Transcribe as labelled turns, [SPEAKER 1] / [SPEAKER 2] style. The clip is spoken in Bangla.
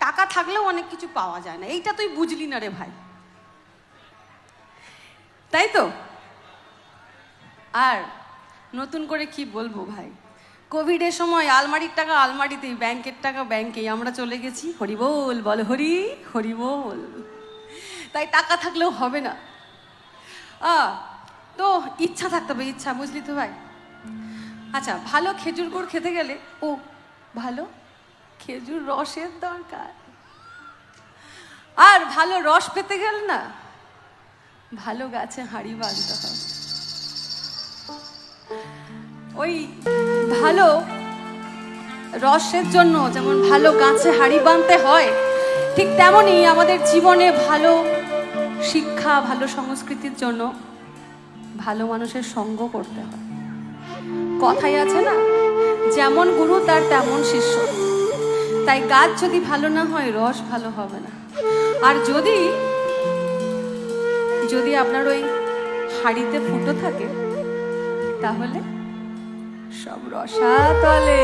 [SPEAKER 1] টাকা থাকলেও অনেক কিছু পাওয়া যায় না, এইটা তুই বুঝলি না রে ভাই, তাই তো? আর নতুন করে কি বলবো ভাই, কোভিডের সময় আলমারির টাকা আলমারিতেই, ব্যাংকের টাকা ব্যাংকেই, আমরা চলে গেছি হরি বল, বল হরি হরি বল। তাই টাকা থাকলেও হবে না, তো ইচ্ছা থাকতে হবে, ইচ্ছা, বুঝলি তো ভাই? আচ্ছা, ভালো খেজুর গুড় খেতে গেলে ভালো খেজুর রসের দরকার, আর ভালো রস পেতে গেলে না ভালো গাছে হাঁড়ি বাঁধতে হবে। ওই ভালো রসের জন্য যেমন ভালো গাছে হাঁড়ি বাঁধতে হয়, ঠিক তেমনই আমাদের জীবনে ভালো শিক্ষা, ভালো সংস্কৃতির জন্য ভালো মানুষের সঙ্গ করতে হয়। কথাই আছে না, যেমন গুরু তার তেমন শিষ্য। তাই গাছ যদি ভালো না হয় রস ভালো হবে না। আর যদি যদি আপনার ওই হাঁড়িতে ফুটো থাকে তাহলে সব রসাতলে।